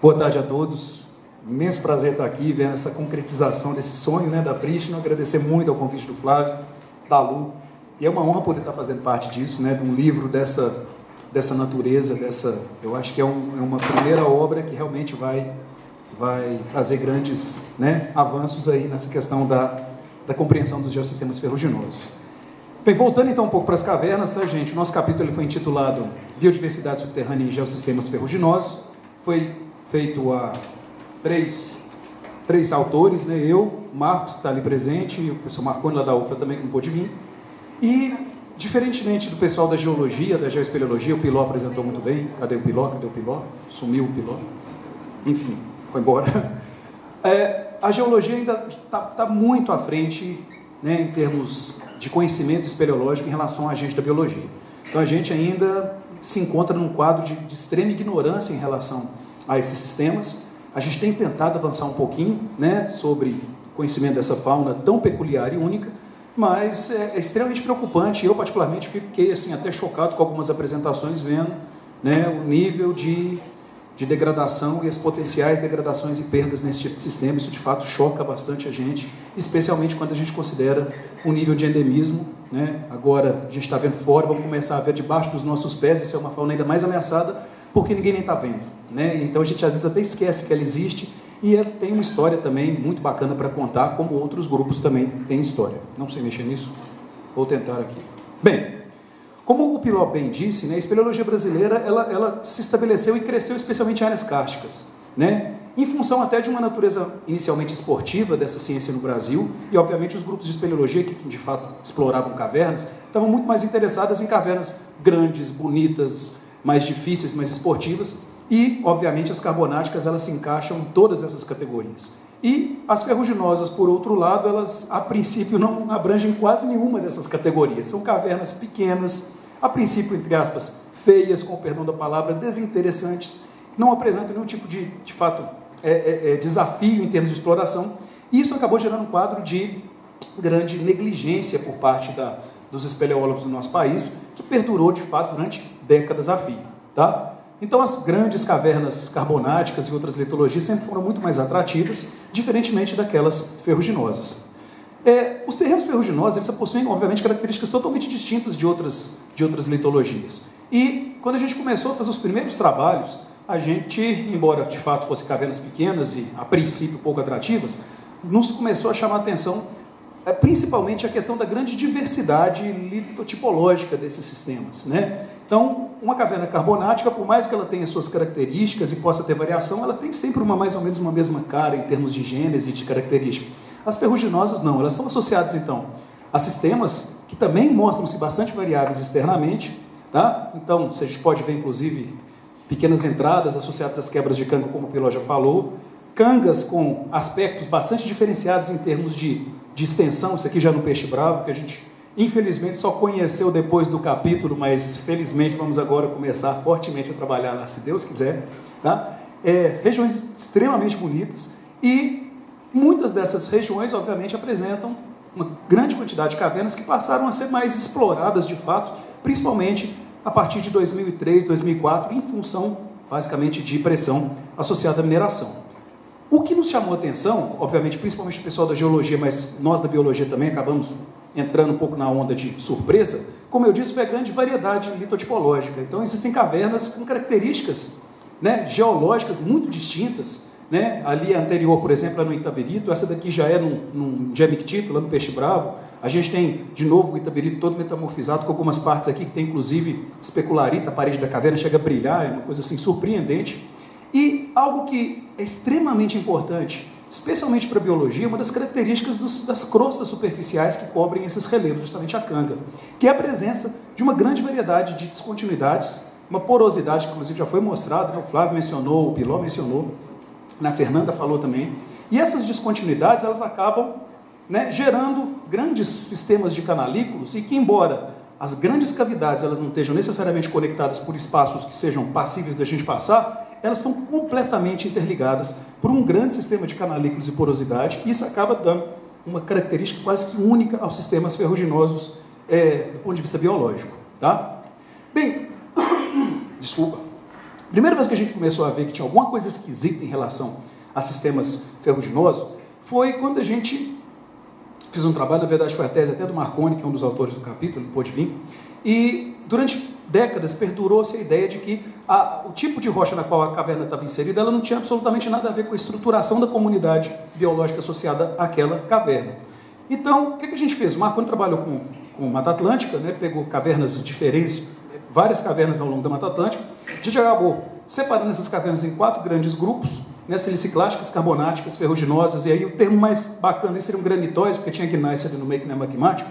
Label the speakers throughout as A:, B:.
A: Boa tarde a todos. Imenso prazer estar aqui, vendo essa concretização desse sonho, né, da Prishna. Agradecer muito ao convite do Flávio, da Lu. E é uma honra poder estar fazendo parte disso, né, de um livro dessa natureza, eu acho que é uma primeira obra que realmente vai trazer grandes, né, avanços aí nessa questão da compreensão dos geossistemas ferruginosos. Bem, voltando então um pouco para as cavernas, tá, gente? O nosso capítulo ele foi intitulado Biodiversidade Subterrânea e Geossistemas Ferruginosos. Foi feito a três autores, né? Eu, Marcos, que está ali presente, e o professor Marconi, lá da UFRA, também, que não pôde vir. E, diferentemente do pessoal da geologia, da geoespeleologia, o Piló apresentou muito bem. Cadê o Piló? Sumiu o Piló. Enfim, foi embora. A geologia ainda está muito à frente, né, em termos de conhecimento espeleológico em relação a gente da biologia. Então, a gente ainda se encontra num quadro de extrema ignorância em relação a esses sistemas. A gente tem tentado avançar um pouquinho, né, sobre conhecimento dessa fauna tão peculiar e única, mas é extremamente preocupante. Eu, particularmente, fiquei assim, até chocado com algumas apresentações, vendo, né, o nível de degradação e as potenciais degradações e perdas nesse tipo de sistema. Isso, de fato, choca bastante a gente, especialmente quando a gente considera o nível de endemismo, né? Agora, a gente está vendo fora, vamos começar a ver debaixo dos nossos pés. Isso é uma fauna ainda mais ameaçada, porque ninguém nem está vendo, né? Então, a gente, às vezes, até esquece que ela existe, e ela tem uma história também muito bacana para contar, como outros grupos também têm história. Não sei mexer nisso? Vou tentar aqui. Bem, como o Piló bem disse, né, a espeleologia brasileira ela se estabeleceu e cresceu especialmente em áreas kársticas, né, em função até de uma natureza inicialmente esportiva dessa ciência no Brasil, e obviamente os grupos de espeleologia que de fato exploravam cavernas estavam muito mais interessadas em cavernas grandes, bonitas, mais difíceis, mais esportivas, e obviamente as carbonáticas elas se encaixam em todas essas categorias. E as ferruginosas, por outro lado, elas a princípio não abrangem quase nenhuma dessas categorias. São cavernas pequenas, a princípio, entre aspas, feias, com o perdão da palavra, desinteressantes, não apresentam nenhum tipo de fato, desafio em termos de exploração. E isso acabou gerando um quadro de grande negligência por parte dos espeleólogos do nosso país, que perdurou, de fato, durante décadas a fio, tá? Então, as grandes cavernas carbonáticas e outras litologias sempre foram muito mais atrativas, diferentemente daquelas ferruginosas. Os terrenos ferruginosos eles possuem, obviamente, características totalmente distintas de outras litologias. E, quando a gente começou a fazer os primeiros trabalhos, a gente, embora de fato fossem cavernas pequenas e, a princípio, pouco atrativas, nos começou a chamar a atenção, principalmente, a questão da grande diversidade litotipológica desses sistemas, né? Então, uma caverna carbonática, por mais que ela tenha suas características e possa ter variação, ela tem sempre mais ou menos uma mesma cara em termos de gênese e de característica. As ferruginosas não, elas estão associadas então a sistemas que também mostram-se bastante variáveis externamente, tá? Então, a gente pode ver inclusive pequenas entradas associadas às quebras de canga, como o Piló já falou, cangas com aspectos bastante diferenciados em termos de extensão, isso aqui já no peixe bravo, que a gente infelizmente só conheceu depois do capítulo, mas felizmente vamos agora começar fortemente a trabalhar lá, se Deus quiser, tá? Regiões extremamente bonitas, e muitas dessas regiões obviamente apresentam uma grande quantidade de cavernas que passaram a ser mais exploradas de fato, principalmente a partir de 2003, 2004, em função basicamente de pressão associada à mineração. O que nos chamou a atenção, obviamente, principalmente o pessoal da geologia, mas nós da biologia também acabamos entrando um pouco na onda de surpresa, como eu disse, foi a grande variedade litotipológica. Então, existem cavernas com características, né, geológicas muito distintas, né? Ali a anterior, por exemplo, é no Itabirito, essa daqui já é num Gemictito, lá no Peixe Bravo. A gente tem, de novo, o Itabirito todo metamorfizado, com algumas partes aqui que tem, inclusive, especularita, a parede da caverna chega a brilhar, é uma coisa assim surpreendente. E algo que é extremamente importante, especialmente para a biologia, uma das características das crostas superficiais que cobrem esses relevos, justamente a canga, que é a presença de uma grande variedade de descontinuidades, uma porosidade que inclusive já foi mostrada, né? O Flávio mencionou, o Piló mencionou, a Fernanda falou também, e essas descontinuidades elas acabam, né, gerando grandes sistemas de canalículos, e que embora as grandes cavidades elas não estejam necessariamente conectadas por espaços que sejam passíveis da gente passar, elas são completamente interligadas por um grande sistema de canalículos e porosidade, e isso acaba dando uma característica quase que única aos sistemas ferruginosos do ponto de vista biológico, tá? Bem, desculpa. Primeira vez que a gente começou a ver que tinha alguma coisa esquisita em relação a sistemas ferruginosos foi quando a gente fez um trabalho, na verdade foi a tese até do Marconi, que é um dos autores do capítulo, pôde vir, e durante décadas perdurou-se a ideia de que o tipo de rocha na qual a caverna estava inserida, ela não tinha absolutamente nada a ver com a estruturação da comunidade biológica associada àquela caverna. Então, o que a gente fez? O Marconi trabalhou com Mata Atlântica, né, pegou cavernas diferentes, várias cavernas ao longo da Mata Atlântica, a gente acabou separando essas cavernas em 4 grandes grupos, né, siliciclásticas, carbonáticas, ferruginosas, e aí o termo mais bacana seriam granitóides, porque tinha gneiss ali no meio que não é magmático,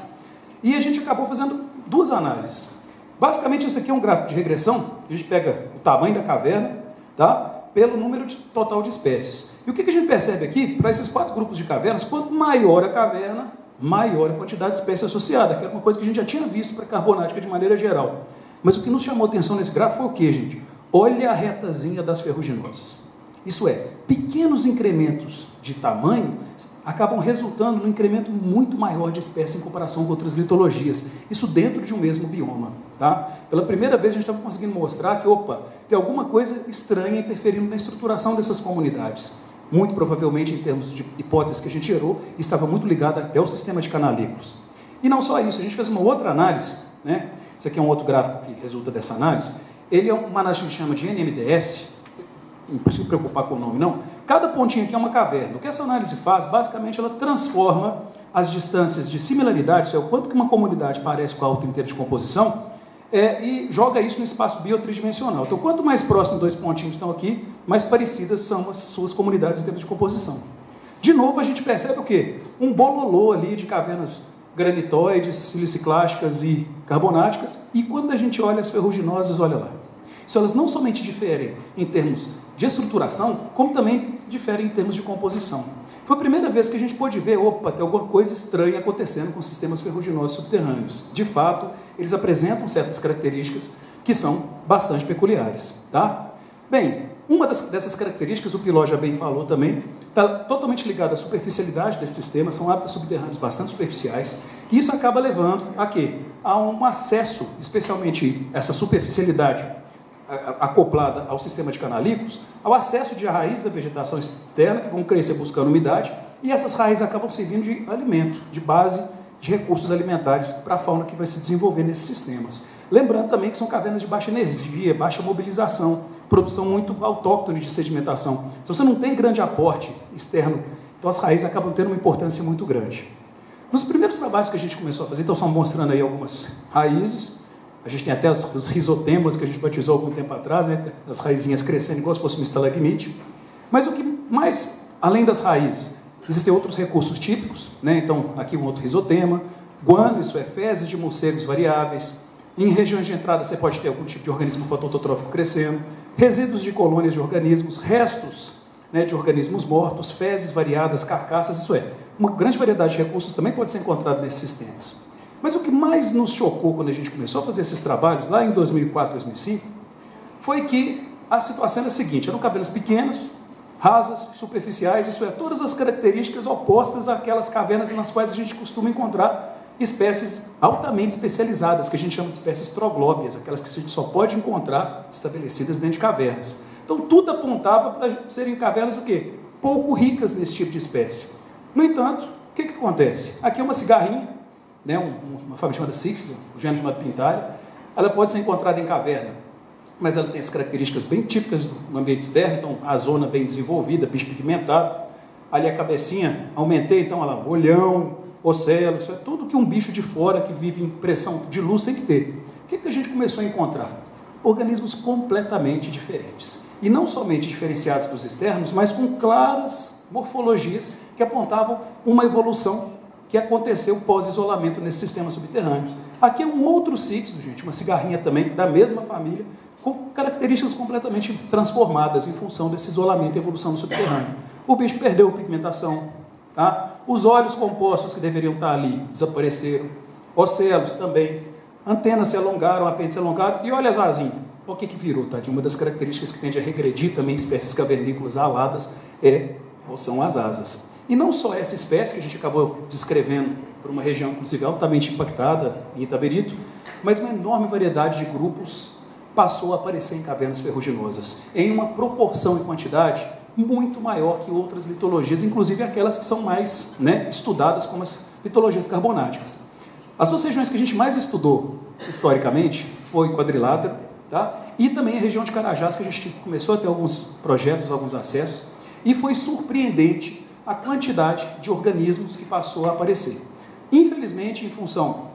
A: e a gente acabou fazendo 2 análises. Basicamente, isso aqui é um gráfico de regressão, a gente pega o tamanho da caverna, tá, pelo número total de espécies. E o que a gente percebe aqui, para esses 4 grupos de cavernas, quanto maior a caverna, maior a quantidade de espécies associada, que era uma coisa que a gente já tinha visto para a carbonática de maneira geral. Mas o que nos chamou a atenção nesse gráfico foi o quê, gente? Olha a retazinha das ferruginosas. Isso é, pequenos incrementos de tamanho acabam resultando num incremento muito maior de espécies em comparação com outras litologias. Isso dentro de um mesmo bioma. Tá? Pela primeira vez a gente estava conseguindo mostrar que, tem alguma coisa estranha interferindo na estruturação dessas comunidades. Muito provavelmente, em termos de hipóteses que a gente gerou, estava muito ligado até ao sistema de canalículos. E não só isso, a gente fez uma outra análise, né? Isso aqui é um outro gráfico que resulta dessa análise. Ele é uma análise que a gente chama de NMDS, não precisa se preocupar com o nome, não. Cada pontinho aqui é uma caverna. O que essa análise faz, basicamente, ela transforma as distâncias de similaridade, isso é, o quanto que uma comunidade parece com a outra em termos de composição, e joga isso no espaço biotridimensional. Então, quanto mais próximo 2 pontinhos estão aqui, mais parecidas são as suas comunidades em termos de composição. De novo, a gente percebe o quê? Um bololô ali de cavernas granitóides, siliciclásticas e carbonáticas, e quando a gente olha as ferruginosas, olha lá. Isso elas não somente diferem em termos de estruturação, como também diferem em termos de composição. Foi a primeira vez que a gente pôde ver, tem alguma coisa estranha acontecendo com sistemas ferruginosos subterrâneos. De fato, eles apresentam certas características que são bastante peculiares. Tá? Bem, uma dessas características, o Piló já bem falou também, está totalmente ligada à superficialidade desses sistemas, são hábitats subterrâneos bastante superficiais, e isso acaba levando a quê? A um acesso, especialmente essa superficialidade acoplada ao sistema de canalículos, ao acesso de raízes da vegetação externa, que vão crescer buscando umidade, e essas raízes acabam servindo de alimento, de base de recursos alimentares para a fauna que vai se desenvolver nesses sistemas. Lembrando também que são cavernas de baixa energia, baixa mobilização, produção muito autóctone de sedimentação. Se você não tem grande aporte externo, então as raízes acabam tendo uma importância muito grande. Nos primeiros trabalhos que a gente começou a fazer, então só mostrando aí algumas raízes, a gente tem até os rizotemas que a gente batizou algum tempo atrás, né? As raizinhas crescendo igual se fosse uma estalagmite. Mas o que mais, além das raízes, existem outros recursos típicos, né? Então, aqui um outro rizotema, guano, isso é, fezes de morcegos variáveis. Em regiões de entrada você pode ter algum tipo de organismo fototrófico crescendo, resíduos de colônias de organismos, restos, né, de organismos mortos, fezes variadas, carcaças, isso é, uma grande variedade de recursos também pode ser encontrado nesses sistemas. Mas o que mais nos chocou quando a gente começou a fazer esses trabalhos, lá em 2004, 2005, foi que a situação era a seguinte: eram cavernas pequenas, rasas, superficiais, isso é, todas as características opostas àquelas cavernas nas quais a gente costuma encontrar espécies altamente especializadas, que a gente chama de espécies troglóbias, aquelas que a gente só pode encontrar estabelecidas dentro de cavernas. Então, tudo apontava para serem cavernas o quê? Pouco ricas nesse tipo de espécie. No entanto, o que acontece? Aqui é uma cigarrinha, né, uma família chamada Sixlia, um gênero chamado Pintaria. Ela pode ser encontrada em caverna, mas ela tem as características bem típicas do ambiente externo, então a zona bem desenvolvida, bicho pigmentado, ali a cabecinha, aumentei, então, olha lá, olhão, ocelo, isso é tudo que um bicho de fora que vive em pressão de luz tem que ter. O que a gente começou a encontrar? Organismos completamente diferentes. E não somente diferenciados dos externos, mas com claras morfologias que apontavam uma evolução que aconteceu pós-isolamento nesses sistemas subterrâneos. Aqui é um outro cíclido, gente, uma cigarrinha também, da mesma família, com características completamente transformadas em função desse isolamento e evolução no subterrâneo. O bicho perdeu a pigmentação, tá? Os olhos compostos que deveriam estar ali desapareceram, ocelos também, antenas se alongaram, apêndices se alongaram, e olha as asinhas. O que virou, tá? Uma das características que tende a regredir também em espécies cavernícolas aladas são as asas. E não só essa espécie que a gente acabou descrevendo por uma região, inclusive, altamente impactada, em Itaberito, mas uma enorme variedade de grupos passou a aparecer em cavernas ferruginosas, em uma proporção e quantidade muito maior que outras litologias, inclusive aquelas que são mais, né, estudadas como as litologias carbonáticas. As duas regiões que a gente mais estudou historicamente foi o quadrilátero, tá? E também a região de Carajás, que a gente começou a ter alguns projetos, alguns acessos, e foi surpreendente a quantidade de organismos que passou a aparecer. Infelizmente, em função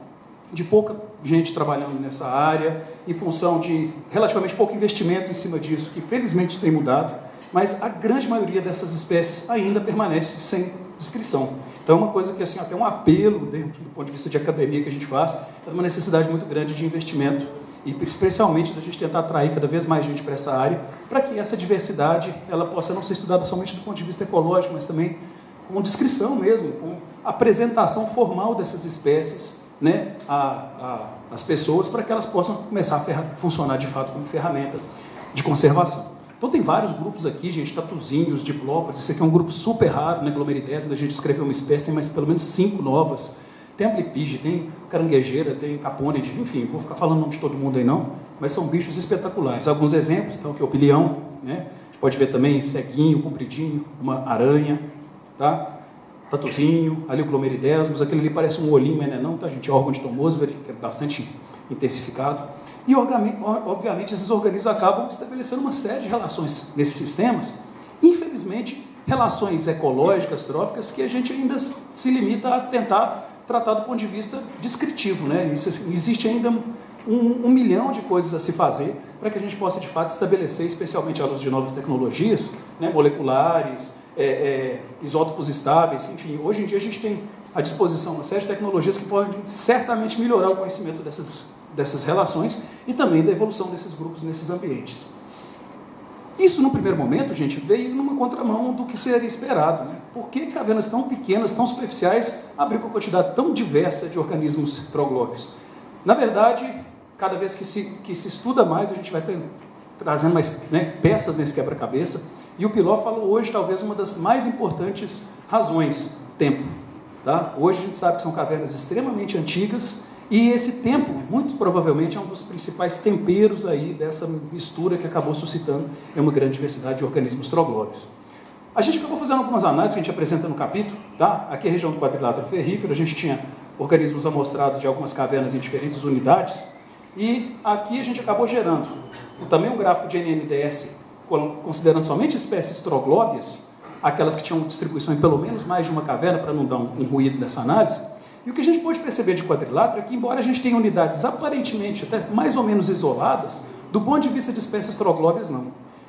A: de pouca gente trabalhando nessa área, em função de relativamente pouco investimento em cima disso, que felizmente isso tem mudado, mas a grande maioria dessas espécies ainda permanece sem descrição. Então é uma coisa que, assim, até um apelo dentro do ponto de vista de academia que a gente faz, é uma necessidade muito grande de investimento e especialmente da gente tentar atrair cada vez mais gente para essa área, para que essa diversidade ela possa não ser estudada somente do ponto de vista ecológico, mas também com descrição mesmo, com apresentação formal dessas espécies, né, às pessoas, para que elas possam começar a funcionar de fato como ferramenta de conservação. Então tem vários grupos aqui, gente, tatuzinhos, diplópodes, esse aqui é um grupo super raro, né, Glomeridés, onde a gente descreveu uma espécie, tem mais pelo menos 5 novas. Tem amblipige, tem caranguejeira, tem capônide, enfim, vou ficar falando o nome de todo mundo aí não, mas são bichos espetaculares. Alguns exemplos, então, que é o pilhão, né? A gente pode ver também ceguinho, compridinho, uma aranha, tá? Tatuzinho, ali o Glomeridesmus, aquele ali parece um olhinho, mas não é não, tá, gente? É órgão de Tomosveri, que é bastante intensificado. E, obviamente, esses organismos acabam estabelecendo uma série de relações nesses sistemas, infelizmente, relações ecológicas, tróficas, que a gente ainda se limita a tentar tratar do ponto de vista descritivo, né? Existe ainda um milhão de coisas a se fazer para que a gente possa, de fato, estabelecer, especialmente à luz de novas tecnologias, né, moleculares, isótopos estáveis, enfim, hoje em dia a gente tem à disposição uma série de tecnologias que podem certamente melhorar o conhecimento dessas relações e também da evolução desses grupos nesses ambientes. Isso, no primeiro momento, gente, veio numa contramão do que seria esperado, né? Por que cavernas tão pequenas, tão superficiais, abrem com uma quantidade tão diversa de organismos troglóbios? Na verdade, cada vez que se estuda mais, a gente vai trazendo mais, né, peças nesse quebra-cabeça, e o Piló falou hoje, talvez, uma das mais importantes razões: tempo. Tá? Hoje a gente sabe que são cavernas extremamente antigas, e esse tempo, muito provavelmente, é um dos principais temperos aí dessa mistura que acabou suscitando uma grande diversidade de organismos troglóbios. A gente acabou fazendo algumas análises que a gente apresenta no capítulo, tá? Aqui é a região do quadrilátero ferrífero, a gente tinha organismos amostrados de algumas cavernas em diferentes unidades, e aqui a gente acabou gerando também um gráfico de NNDS, considerando somente espécies troglóbias, aquelas que tinham distribuição em pelo menos mais de uma caverna, para não dar um ruído nessa análise. E o que a gente pode perceber de quadrilátero é que, embora a gente tenha unidades aparentemente até mais ou menos isoladas, do ponto de vista de espécies troglóbias, não.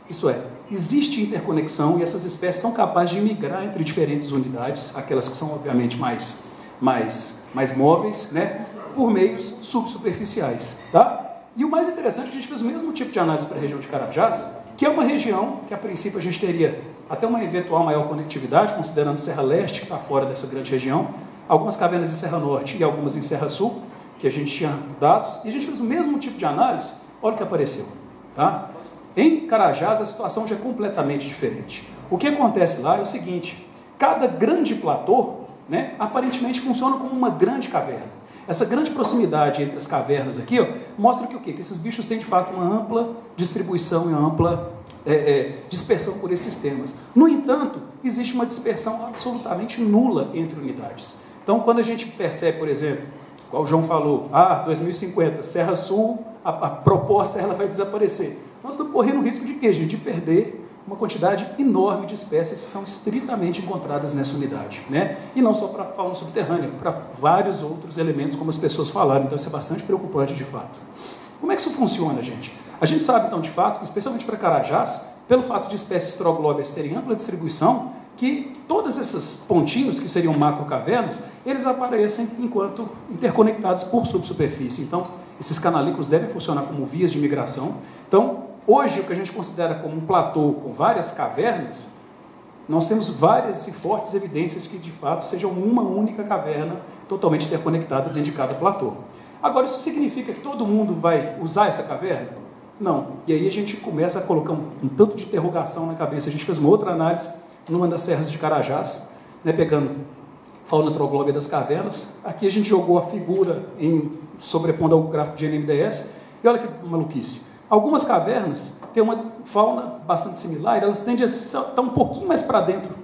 A: Isso é, existe interconexão e essas espécies são capazes de migrar entre diferentes unidades, aquelas que são, obviamente, mais móveis, né, por meios subsuperficiais. Tá? E o mais interessante é que a gente fez o mesmo tipo de análise para a região de Carajás, que é uma região que, a princípio, a gente teria até uma eventual maior conectividade, considerando Serra Leste, que está fora dessa grande região, algumas cavernas em Serra Norte e algumas em Serra Sul, que a gente tinha dados, e a gente fez o mesmo tipo de análise, olha o que apareceu. Tá? Em Carajás, a situação já é completamente diferente. O que acontece lá é o seguinte: cada grande platô, né, aparentemente funciona como uma grande caverna. Essa grande proximidade entre as cavernas aqui, ó, mostra que o quê? Que esses bichos têm, de fato, uma ampla distribuição e uma ampla dispersão por esses sistemas. No entanto, existe uma dispersão absolutamente nula entre unidades. Então, quando a gente percebe, por exemplo, igual o João falou, 2050, Serra Sul, a proposta ela vai desaparecer. Nós estamos correndo o risco de quê, gente? De perder uma quantidade enorme de espécies que são estritamente encontradas nessa unidade, né? E não só para a fauna subterrânea, para vários outros elementos, como as pessoas falaram. Então, isso é bastante preocupante, de fato. Como é que isso funciona, gente? A gente sabe, então, de fato, que, especialmente para Carajás, pelo fato de espécies troglóbias terem ampla distribuição, que todos esses pontinhos, que seriam macrocavernas, eles aparecem enquanto interconectados por subsuperfície. Então, esses canalículos devem funcionar como vias de migração. Então, hoje, o que a gente considera como um platô com várias cavernas, nós temos várias e fortes evidências que, de fato, sejam uma única caverna totalmente interconectada dentro de cada platô. Agora, isso significa que todo mundo vai usar essa caverna? Não. E aí a gente começa a colocar um tanto de interrogação na cabeça. A gente fez uma outra análise numa das serras de Carajás, né, pegando fauna troglóbia das cavernas. Aqui a gente jogou a figura sobrepondo ao gráfico de NMDS, e olha que maluquice. Algumas cavernas têm uma fauna bastante similar, elas tendem a estar um pouquinho mais para dentro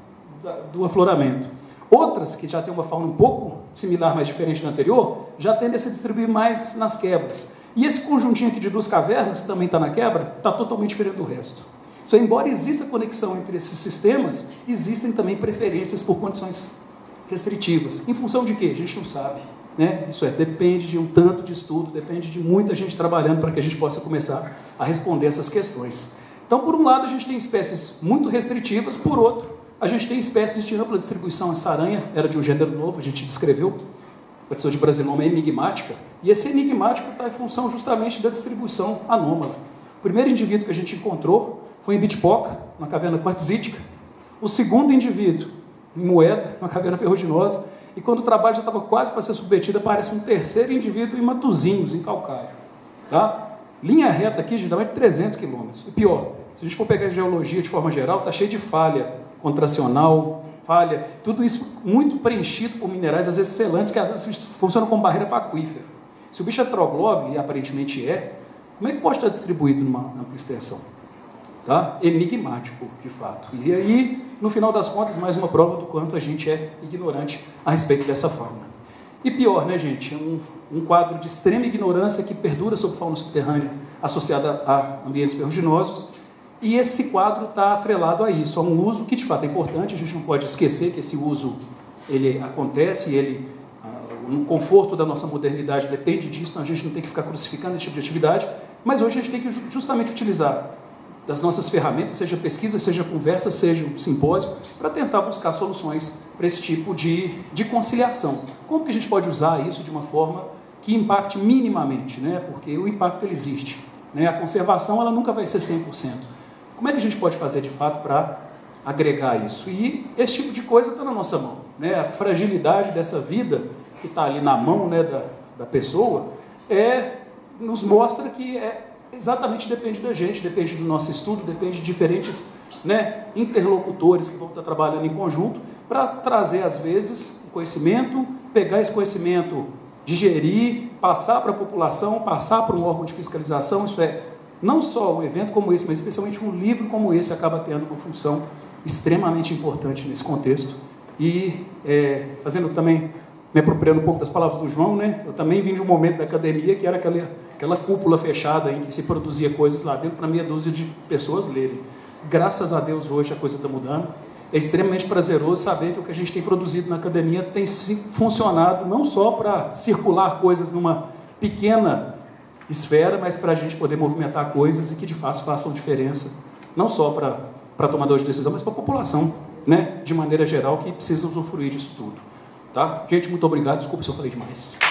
A: do afloramento. Outras, que já têm uma fauna um pouco similar, mas diferente da anterior, já tendem a se distribuir mais nas quebras. E esse conjuntinho aqui de 2 cavernas, que também está na quebra, está totalmente diferente do resto. Então, embora exista conexão entre esses sistemas, existem também preferências por condições restritivas. Em função de quê? A gente não sabe. Né? Isso depende de um tanto de estudo, depende de muita gente trabalhando para que a gente possa começar a responder essas questões. Então, por um lado, a gente tem espécies muito restritivas, por outro, a gente tem espécies de ampla distribuição. Essa aranha era de um gênero novo, a gente descreveu, a pessoa de brasiloma é enigmática, e esse enigmático está em função justamente da distribuição anômala. O primeiro indivíduo que a gente encontrou foi em Bitipoca, na caverna quartzítica. O segundo indivíduo, em Moeda, na caverna ferruginosa, e quando o trabalho já estava quase para ser submetido, aparece um terceiro indivíduo em Matozinhos, em Calcário. Tá? Linha reta aqui, geralmente 300 quilômetros. E pior, se a gente for pegar a geologia de forma geral, está cheio de falha contracional, falha, tudo isso muito preenchido por minerais, às vezes selantes, que às vezes funcionam como barreira para aquífero. Se o bicho é troglóbio, e aparentemente como é que pode estar distribuído numa ampla extensão? Tá? Enigmático, de fato. E aí, no final das contas, mais uma prova do quanto a gente é ignorante a respeito dessa fauna. E pior, né, gente? Um quadro de extrema ignorância que perdura sobre fauna subterrânea associada a ambientes ferruginosos, e esse quadro está atrelado a isso, a um uso que, de fato, é importante. A gente não pode esquecer que esse uso ele acontece, no conforto da nossa modernidade depende disso, então a gente não tem que ficar crucificando esse tipo de atividade, mas hoje a gente tem que justamente utilizar das nossas ferramentas, seja pesquisa, seja conversa, seja um simpósio, para tentar buscar soluções para esse tipo de conciliação. Como que a gente pode usar isso de uma forma que impacte minimamente, né? Porque o impacto ele existe. Né? A conservação ela nunca vai ser 100%. Como é que a gente pode fazer de fato para agregar isso? E esse tipo de coisa está na nossa mão. Né? A fragilidade dessa vida que está ali na mão, né, da pessoa nos mostra que exatamente depende da gente, depende do nosso estudo, depende de diferentes, né, interlocutores que vão estar trabalhando em conjunto para trazer, às vezes, o conhecimento, pegar esse conhecimento, digerir, passar para a população, passar para um órgão de fiscalização. Isso não só um evento como esse, mas especialmente um livro como esse acaba tendo uma função extremamente importante nesse contexto. E fazendo também, me apropriando um pouco das palavras do João, né, eu também vim de um momento da academia que era aquela cúpula fechada em que se produzia coisas lá dentro para meia dúzia de pessoas lerem. Graças a Deus hoje a coisa está mudando. É extremamente prazeroso saber que o que a gente tem produzido na academia tem funcionado não só para circular coisas numa pequena esfera, mas para a gente poder movimentar coisas e que de fato façam diferença, não só para tomadores de decisão, mas para a população, né, de maneira geral, que precisa usufruir disso tudo. Tá? Gente, muito obrigado. Desculpa se eu falei demais.